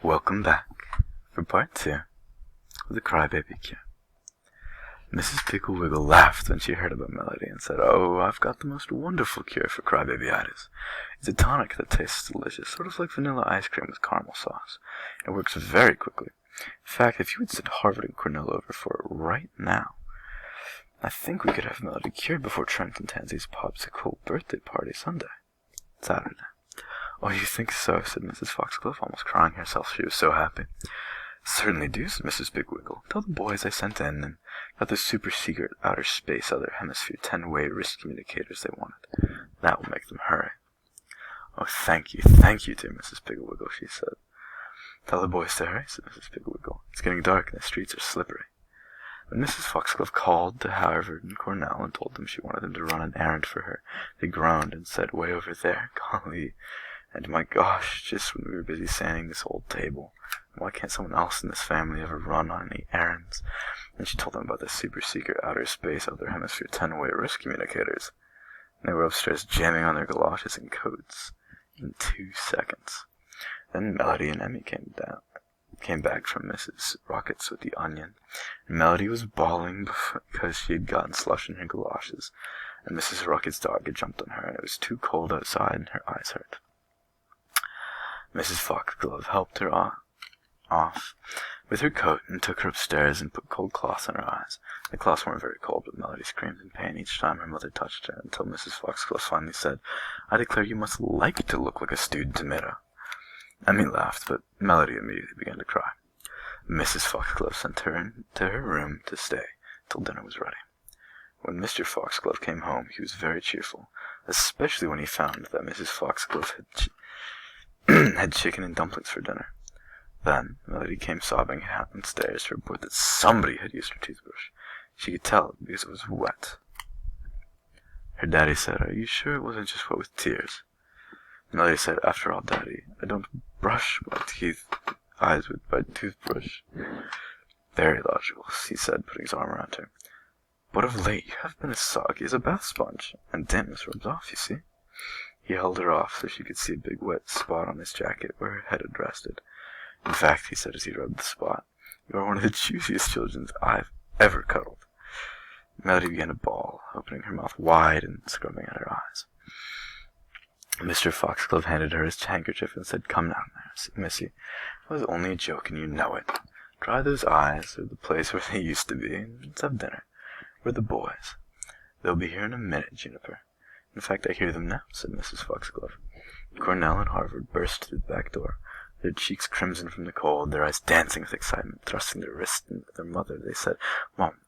Welcome back for part 2 of the Crybaby Cure. Mrs. Piggle Wiggle laughed when she heard about Melody and said, "Oh, I've got the most wonderful cure for crybaby-itis. It's a tonic that tastes delicious, sort of like vanilla ice cream with caramel sauce. It works very quickly. In fact, if you would send Harvard and Cornell over for it right now, I think we could have Melody cured before Trent and Tansy's popsicle birthday party Sunday. Saturday." "Oh, you think so?" said Mrs. Foxglove, almost crying herself. She was so happy. "Certainly do," said Mrs. Bigwiggle. "Tell the boys I sent in and got the super-secret outer space other hemisphere 10-way wrist communicators they wanted. That will make them hurry." "Oh, thank you, dear Mrs. Pigglewiggle," she said. "Tell the boys to hurry," said Mrs. Pigglewiggle. "It's getting dark and the streets are slippery." When Mrs. Foxglove called to Harvard and Cornell and told them she wanted them to run an errand for her, they groaned and said, "Way over there, golly. And my gosh, just when we were busy sanding this old table. Why can't someone else in this family ever run on any errands?" And she told them about the super-secret outer space other hemisphere 10-way wrist communicators. And they were upstairs jamming on their galoshes and coats in 2 seconds. Then Melody and Emmy came back from Mrs. Rocket's with the onion, and Melody was bawling because she had gotten slush in her galoshes, and Mrs. Rocket's dog had jumped on her, and it was too cold outside, and her eyes hurt. Mrs. Foxglove helped her off with her coat and took her upstairs and put cold cloths on her eyes. The cloths weren't very cold, but Melody screamed in pain each time her mother touched her, until Mrs. Foxglove finally said, "I declare you must like to look like a stewed tomato." Emmy laughed, but Melody immediately began to cry. Mrs. Foxglove sent her to her room to stay till dinner was ready. When Mr. Foxglove came home, he was very cheerful, especially when he found that Mrs. Foxglove had chicken and dumplings for dinner. Then Melody came sobbing downstairs to report that somebody had used her toothbrush. She could tell because it was wet. Her daddy said, "Are you sure it wasn't just wet with tears?" Melody said, "After all, Daddy, I don't brush my eyes with my toothbrush." "Very logical," he said, putting his arm around her. "But of late you have been as soggy as a bath sponge, and dampness rubs off, you see." He held her off so she could see a big wet spot on his jacket where her head had rested. "In fact," he said as he rubbed the spot, "you are one of the juiciest children I've ever cuddled." Melody began to bawl, opening her mouth wide and scrubbing at her eyes. Mr. Foxglove handed her his handkerchief and said, "Come now, missy. It was only a joke and you know it. Dry those eyes, or the place where they used to be, and let's have dinner. We're the boys. They'll be here in a minute, Juniper. In fact, I hear them now," said Mrs. Foxglove. Cornell and Harvard burst through the back door, their cheeks crimson from the cold, their eyes dancing with excitement. Thrusting their wrists into their mother, they said, "Mom,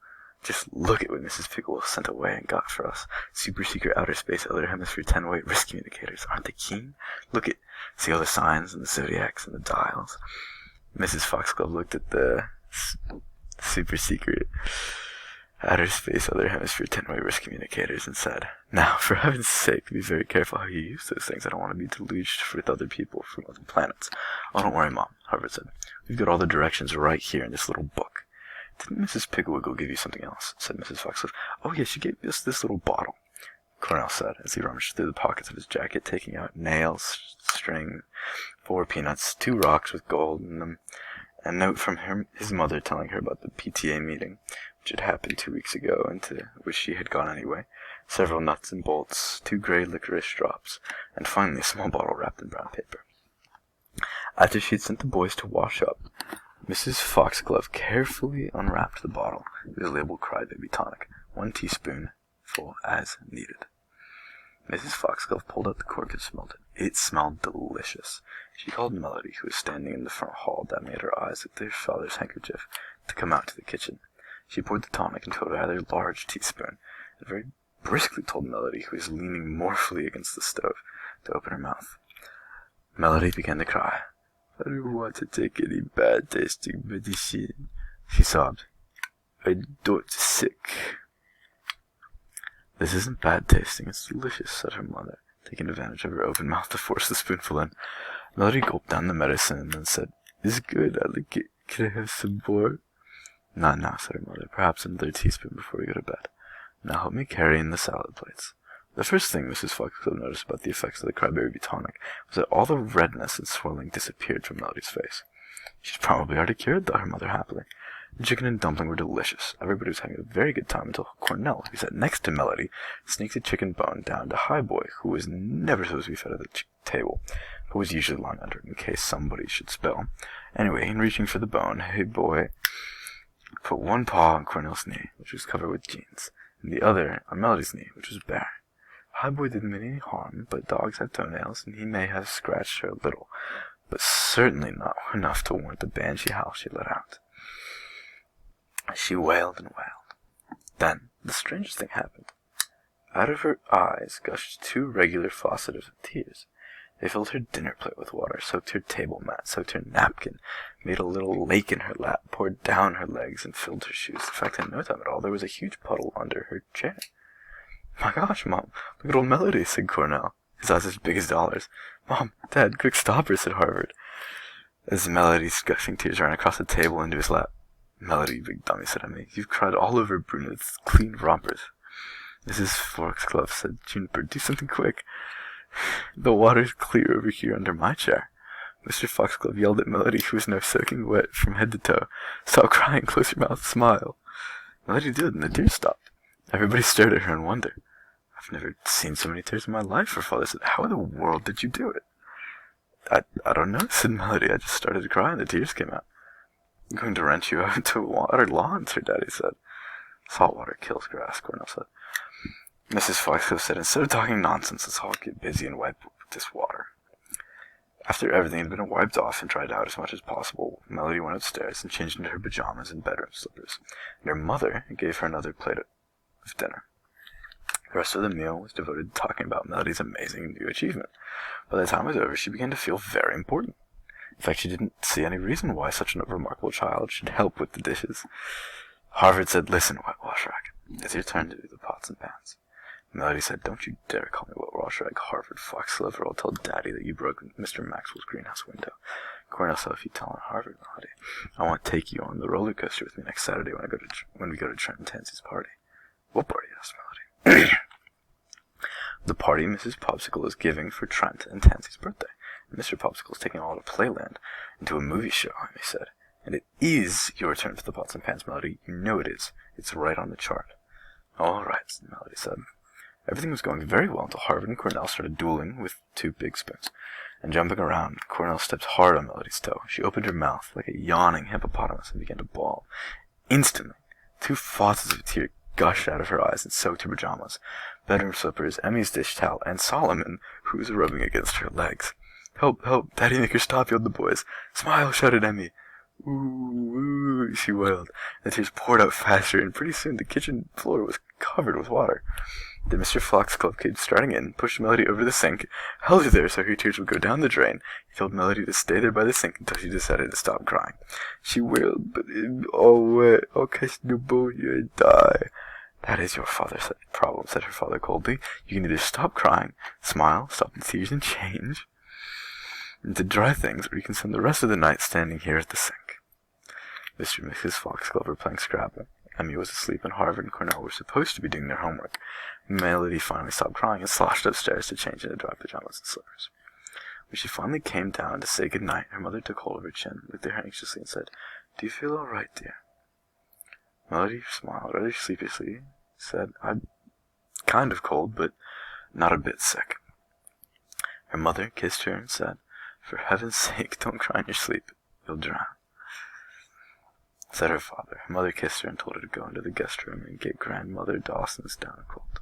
just look at what Mrs. Piggle sent away and got for us. Super-secret outer space other hemisphere 10-way wrist communicators. Aren't they keen? Look at, see all the signs and the zodiacs and the dials." Mrs. Foxglove looked at the super-secret outer space other hemisphere 10-way wrist communicators and said, "Now, for heaven's sake, be very careful how you use those things. I don't want to be deluged with other people from other planets." "Oh, don't worry, Mom," Harvard said. "We've got all the directions right here in this little book." "Didn't Mrs. Pigglewiggle give you something else?" said Mrs. Foxglove. "Oh, yes, she gave us this little bottle," Cornell said, as he rummaged through the pockets of his jacket, taking out nails, string, 4 peanuts, 2 rocks with gold in them, a note from his mother telling her about the PTA meeting, which had happened 2 weeks ago, and to which she had gone anyway, several nuts and bolts, 2 gray licorice drops, and finally a small bottle wrapped in brown paper. After she had sent the boys to wash up, Mrs. Foxglove carefully unwrapped the bottle. It was labeled Crybaby Tonic, 1 teaspoonful as needed. Mrs. Foxglove pulled out the cork and smelled it. It smelled delicious. She called Melody, who was standing in the front hall that made her eyes at their father's handkerchief, to come out to the kitchen. She poured the tonic into a rather large teaspoon, and very briskly told Melody, who was leaning mournfully against the stove, to open her mouth. Melody began to cry. "I don't want to take any bad-tasting medicine," she sobbed. "I'm not sick." "This isn't bad-tasting, it's delicious," said her mother, taking advantage of her open mouth to force the spoonful in. Melody gulped down the medicine and then said, "It's good, I like it. Can I have some more?" "Not now," said her mother. "Perhaps another teaspoon before we go to bed. Now help me carry in the salad plates." The first thing Mrs. Foxglove noticed about the effects of the Crybaby Tonic was that all the redness and swelling disappeared from Melody's face. She's probably already cured, thought her mother happily. The chicken and dumpling were delicious. Everybody was having a very good time until Cornell, who sat next to Melody, sneaked a chicken bone down to Highboy, who was never supposed to be fed at the table, but was usually lying under it in case somebody should spill. Anyway, in reaching for the bone, Highboy put one paw on Cornell's knee, which was covered with jeans, and the other on Melody's knee, which was bare. Highboy didn't mean any harm, but dogs have toenails, and he may have scratched her a little, but certainly not enough to warrant the banshee howl she let out. She wailed and wailed. Then, the strangest thing happened. Out of her eyes gushed 2 regular faucets of tears. They filled her dinner plate with water, soaked her table mat, soaked her napkin, made a little lake in her lap, poured down her legs, and filled her shoes. In fact, in no time at all, there was a huge puddle under her chair. "My gosh, Mom, look at old Melody," said Cornell, his eyes as big as dollars. "Mom, Dad, quick stop her," said Harvard, as Melody's gushing tears ran across the table into his lap. "Melody, you big dummy," said Emmy. "You've cried all over Bruno's clean rompers." Mrs. Foxglove said, "Juniper, do something quick. The water's clear over here under my chair." Mr. Foxglove yelled at Melody, who was now soaking wet from head to toe. "Stop crying, close your mouth, smile." Melody did, and the tears stopped. Everybody stared at her in wonder. "I've never seen so many tears in my life," her father said. "How in the world did you do it?" I don't know," said Melody. "I just started to cry and the tears came out." "I'm going to rent you out to water lawns," her daddy said. "Salt water kills grass," Cornell said. Mrs. Foxglove said, "Instead of talking nonsense, let's all get busy and wipe this water." After everything had been wiped off and dried out as much as possible, Melody went upstairs and changed into her pajamas and bedroom slippers, and her mother gave her another plate of dinner. The rest of the meal was devoted to talking about Melody's amazing new achievement. By the time it was over, she began to feel very important. In fact, she didn't see any reason why such a remarkable child should help with the dishes. Harvard said, "Listen, Whitewash Rag, it's your turn to do the pots and pans." Melody said, "Don't you dare call me Whitewash Rag, Harvard Foxglove, or I'll tell Daddy that you broke Mr. Maxwell's greenhouse window." Cornell said, "If you tell on Harvard, Melody, I want to take you on the roller coaster with me next Saturday when we go to Trent and Tansy's party." "What party?" asked Melody. "The party Mrs. Popsicle is giving for Trent and Tansy's birthday. And Mr. Popsicle is taking all to Playland into a movie show," Amy said. "And it is your turn for the pots and pans, Melody. You know it is. It's right on the chart." "All right," Melody said. Everything was going very well until Harvard and Cornell started dueling with 2 big spoons. And jumping around, Cornell stepped hard on Melody's toe. She opened her mouth like a yawning hippopotamus and began to bawl. Instantly, 2 faucets of tears gushed out of her eyes and soaked her pajamas, bedroom slippers, Emmy's dish towel, and Solomon, who was rubbing against her legs. "Help, help, Daddy, make her stop," yelled the boys. "Smile," shouted Emmy. "Ooh, ooh," she wailed. The tears poured out faster, and pretty soon the kitchen floor was covered with water. Then Mr. Foxglove came striding in, pushed Melody over the sink, held her there so her tears would go down the drain. He told Melody to stay there by the sink until she decided to stop crying. She wailed, "But it's all wet. I'll catch pneumonia and die." "That is your father's problem," said her father coldly. "You can either stop crying, smile, stop the tears, and change into dry things, or you can spend the rest of the night standing here at the sink." Mr. and Mrs. Foxglove were playing Scrabble. Emmy was asleep, and Harvard and Cornell were supposed to be doing their homework. Melody finally stopped crying and sloshed upstairs to change into dry pajamas and slippers. When she finally came down to say good night, her mother took hold of her chin, looked at her anxiously, and said, "Do you feel all right, dear?" Melody smiled rather sleepishly, said, "I'm kind of cold, but not a bit sick." Her mother kissed her and said, "For heaven's sake, don't cry in your sleep. You'll drown," said her father. Her mother kissed her and told her to go into the guest room and get Grandmother Dawson's down cold.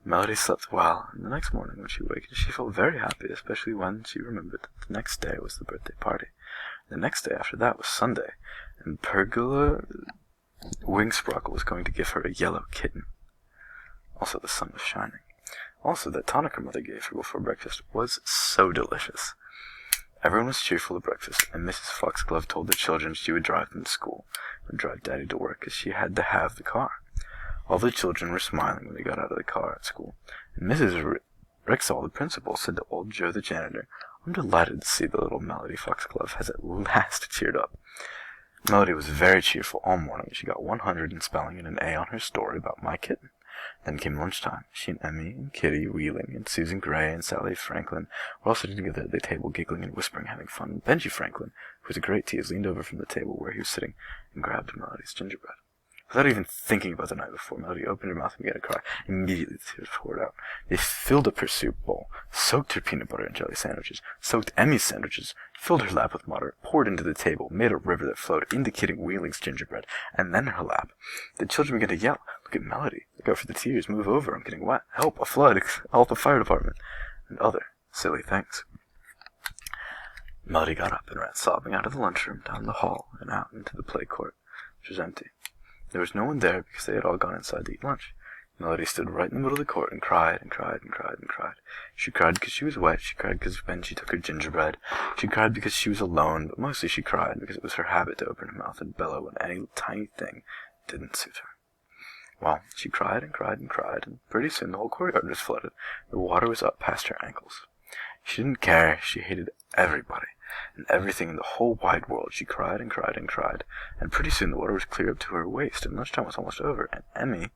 Melody slept well, and the next morning when she awakened, she felt very happy, especially when she remembered that the next day was the birthday party. The next day after that was Sunday, and Piggle Wingsprockle was going to give her a yellow kitten. Also, the sun was shining. Also, that tonic her mother gave her before breakfast was so delicious. Everyone was cheerful at breakfast, and Mrs. Foxglove told the children she would drive them to school and drive Daddy to work, as she had to have the car. All the children were smiling when they got out of the car at school, and Mrs. Rixall, the principal, said to old Joe the janitor, "I'm delighted to see the little Melody Foxglove has at last cheered up." Melody was very cheerful all morning. She got 100 in spelling and an A on her story about my kitten. Then came lunchtime. She and Emmy and Kitty Wheeling and Susan Gray and Sally Franklin were all sitting together at the table, giggling and whispering, having fun. And Benji Franklin, who was a great tease, leaned over from the table where he was sitting and grabbed Melody's gingerbread. Without even thinking about the night before, Melody opened her mouth and began to cry. Immediately the tears poured out. They filled up her soup bowl, soaked her peanut butter and jelly sandwiches, soaked Emmy's sandwiches, filled her lap with water, poured into the table, made a river that flowed, indicating Wheeling's gingerbread, and then her lap. The children began to yell, "Look at Melody! Look out for the tears! Move over! I'm getting wet! Help! A flood! Help the fire department!" and other silly things. Melody got up and ran sobbing out of the lunchroom, down the hall, and out into the play court, which was empty. There was no one there because they had all gone inside to eat lunch. Melody stood right in the middle of the court and cried and cried and cried and cried. She cried because she was wet. She cried because Benji took her gingerbread. She cried because she was alone, but mostly she cried because it was her habit to open her mouth and bellow when any tiny thing didn't suit her. Well, she cried and cried and cried, and pretty soon the whole courtyard was flooded. The water was up past her ankles. She didn't care. She hated everybody and everything in the whole wide world. She cried and cried and cried, and pretty soon the water was clear up to her waist, and lunchtime was almost over, and Emmy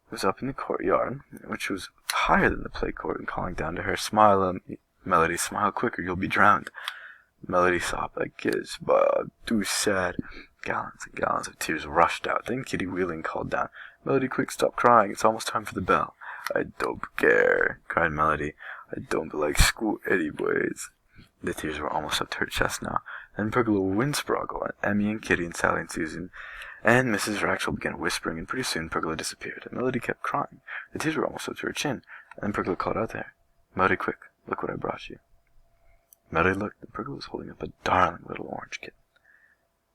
was up in the courtyard, which was higher than the play court, and calling down to her, "Smile, Melody, smile quicker, you'll be drowned." Melody sobbed like kids, but too sad. Gallons and gallons of tears rushed out. Then Kitty Wheeling called down, "Melody, quick, stop crying. It's almost time for the bell." "I don't care," cried Melody. "I don't like school anyways." The tears were almost up to her chest now. Then Piggle Winsproggle, and Emmy and Kitty and Sally and Susan and Mrs. Raxel began whispering, and pretty soon Piggle disappeared, and Melody kept crying. The tears were almost up to her chin, and then Piggle called out there, "Melody, quick, look what I brought you." Melody looked, and Piggle was holding up a darling little orange kitten.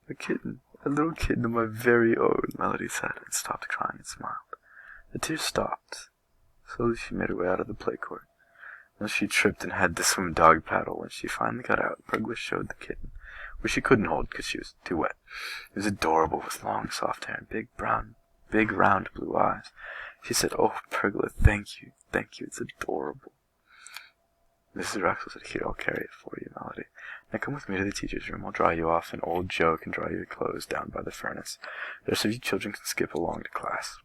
"A kitten, a little kitten of my very own," Melody said, and stopped crying and smiled. The tears stopped. Slowly she made her way out of the play court. Then she tripped and had to swim dog paddle. When she finally got out, Piggle showed the kitten, which she couldn't hold because she was too wet. It was adorable, with long, soft hair and big, round blue eyes. She said, "Oh, Piglet, thank you, it's adorable." Mrs. Raxel said, "Here, I'll carry it for you, Melody. Now come with me to the teacher's room. I'll dry you off, and old Joe can dry your clothes down by the furnace. The rest of you children can skip along to class."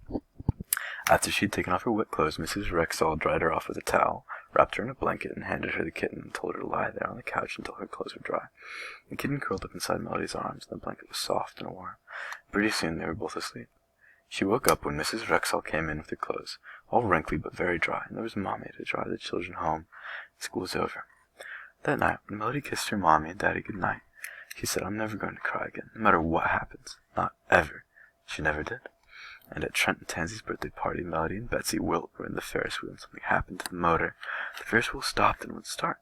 After she had taken off her wet clothes, Mrs. Rexall dried her off with a towel, wrapped her in a blanket, and handed her the kitten, and told her to lie there on the couch until her clothes were dry. The kitten curled up inside Melody's arms, and the blanket was soft and warm. Pretty soon they were both asleep. She woke up when Mrs. Rexall came in with her clothes, all wrinkly but very dry, and there was Mommy to drive the children home. School was over. That night, when Melody kissed her Mommy and Daddy good night, she said, "I'm never going to cry again, no matter what happens. Not ever." She never did. And at Trent and Tansy's birthday party, Melody and Betsy Wilt were in the Ferris wheel, and something happened to the motor. The Ferris wheel stopped and wouldn't start.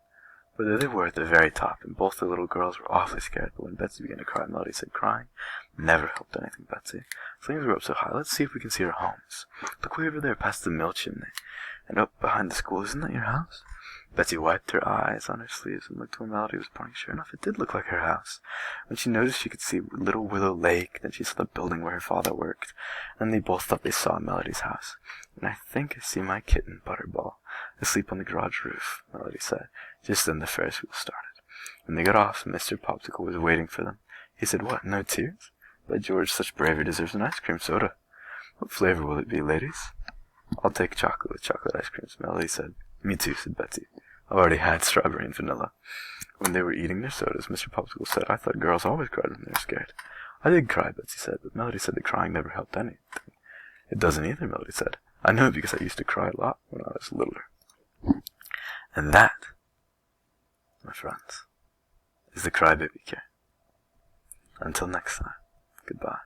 But there they were at the very top, and both the little girls were awfully scared. But when Betsy began to cry, Melody said, "Crying never helped anything, Betsy. Flames were up so high. Let's see if we can see our homes. Look way over there past the mill chimney, and up behind the school. Isn't that your house?" Betsy wiped her eyes on her sleeves and looked where Melody was pointing. Sure enough, it did look like her house. When she noticed she could see Little Willow Lake, then she saw the building where her father worked, and they both thought they saw Melody's house. "And I think I see my kitten, Butterball, asleep on the garage roof," Melody said. Just then the Ferris wheel started. When they got off, Mr. Popsicle was waiting for them. He said, "What, no tears? By George, such bravery deserves an ice cream soda. What flavor will it be, ladies?" "I'll take chocolate with chocolate ice cream," Melody said. "Me too," said Betsy. "I've already had strawberry and vanilla." When they were eating their sodas, Mr. Popsicle said, "I thought girls always cried when they were scared." "I did cry," Betsy said, but Melody said that crying never helped anything. "It doesn't either," Melody said. "I know because I used to cry a lot when I was littler." And that, my friends, is the Crybaby Cure. Until next time, goodbye.